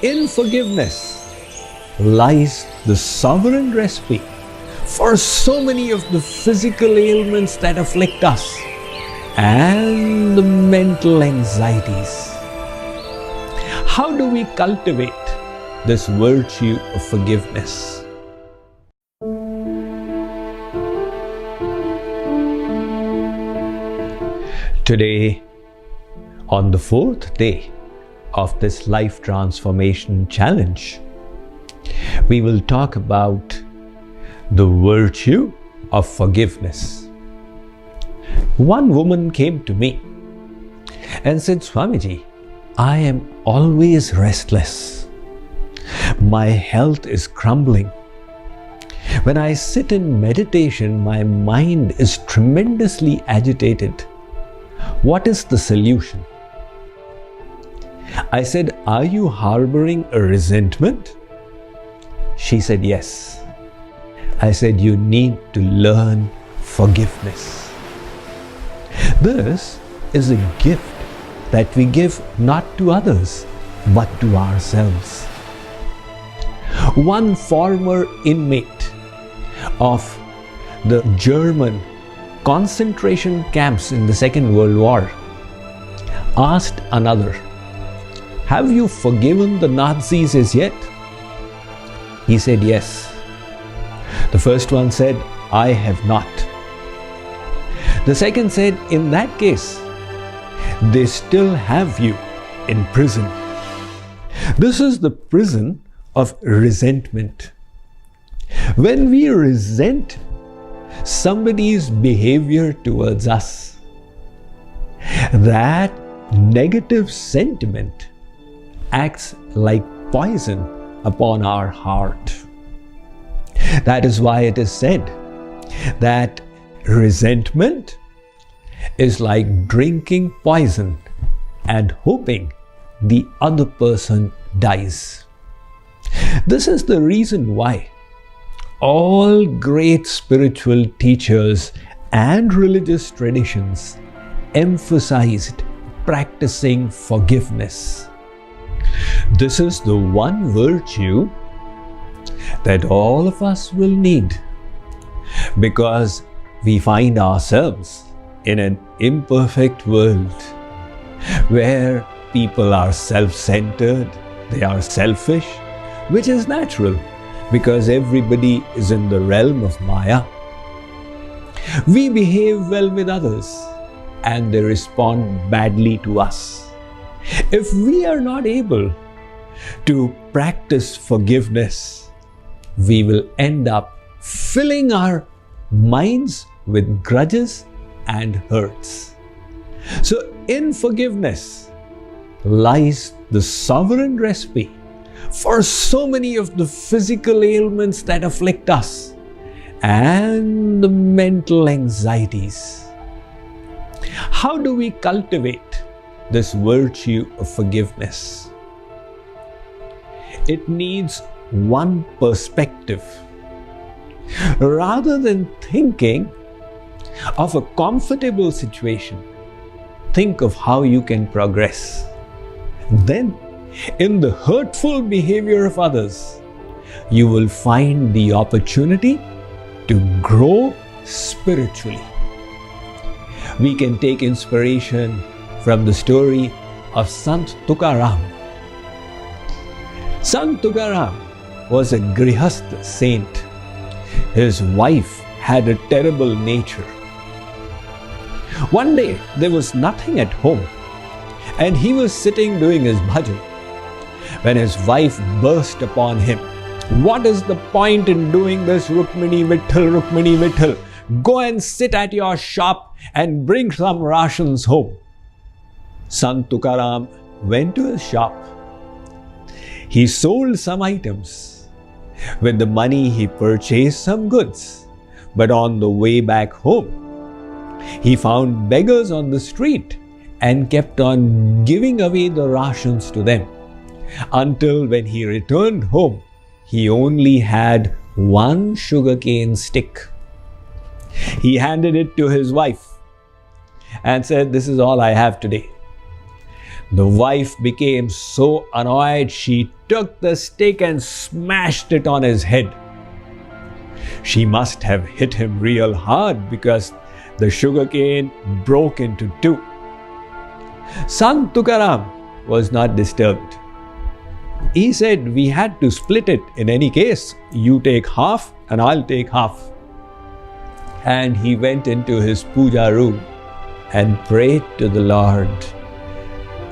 In forgiveness lies the sovereign recipe for so many of the physical ailments that afflict us and the mental anxieties. How do we cultivate this virtue of forgiveness? Today, on the fourth day of this life transformation challenge, we will talk about the virtue of forgiveness. One woman came to me and said, Swamiji, I am always restless. My health is crumbling. When I sit in meditation, my mind is tremendously agitated. What is the solution? I said, are you harboring a resentment? She said, yes. I said, you need to learn forgiveness. This is a gift that we give not to others, but to ourselves. One former inmate of the German concentration camps in the Second World War asked another, have you forgiven the Nazis as yet? He said, yes. The first one said, I have not. The second said, in that case, they still have you in prison. This is the prison of resentment. When we resent somebody's behavior towards us, that negative sentiment acts like poison upon our heart. That is why it is said that resentment is like drinking poison and hoping the other person dies. This is the reason why all great spiritual teachers and religious traditions emphasized practicing forgiveness. This is the one virtue that all of us will need, because we find ourselves in an imperfect world where people are self-centered, they are selfish, which is natural because everybody is in the realm of Maya. We behave well with others and they respond badly to us. If we are not able to practice forgiveness, we will end up filling our minds with grudges and hurts. So in forgiveness lies the sovereign recipe for so many of the physical ailments that afflict us and the mental anxieties. How do we cultivate this virtue of forgiveness? It needs one perspective. Rather than thinking of a comfortable situation, think of how you can progress. Then, in the hurtful behavior of others, you will find the opportunity to grow spiritually. We can take inspiration from the story of Sant Tukaram. Sant Tukaram was a Grihastha saint. His wife had a terrible nature. One day there was nothing at home and he was sitting doing his bhajan when his wife burst upon him. What is the point in doing this, Rukmini Vitthal, Rukmini Vitthal? Go and sit at your shop and bring some rations home. Sant Tukaram went to his shop. He sold some items. With the money he purchased some goods. But on the way back home, he found beggars on the street and kept on giving away the rations to them. Until when he returned home, he only had one sugarcane stick. He handed it to his wife and said, "This is all I have today." The wife became so annoyed she took the stick and smashed it on his head. She must have hit him real hard because the sugarcane broke into two. Sant Tukaram was not disturbed. He said, we had to split it in any case. You take half and I'll take half. And he went into his puja room and prayed to the Lord.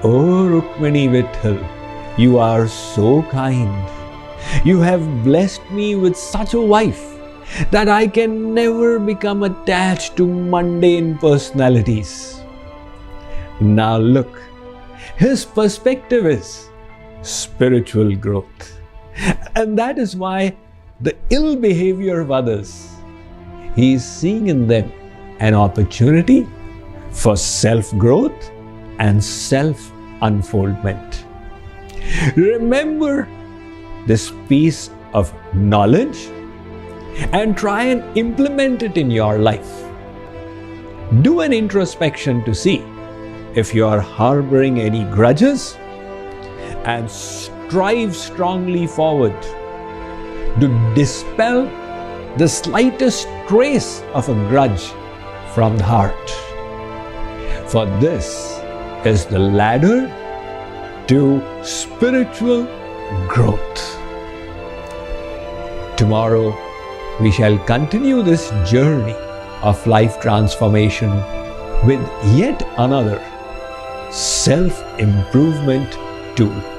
Oh Rukmini Vitthal, you are so kind. You have blessed me with such a wife that I can never become attached to mundane personalities. Now look, his perspective is spiritual growth. And that is why the ill behavior of others, he is seeing in them an opportunity for self-growth and self-unfoldment. Remember this piece of knowledge and try and implement it in your life. Do an introspection to see if you are harboring any grudges and strive strongly forward to dispel the slightest trace of a grudge from the heart. For this is the ladder to spiritual growth. Tomorrow, we shall continue this journey of life transformation with yet another self-improvement tool.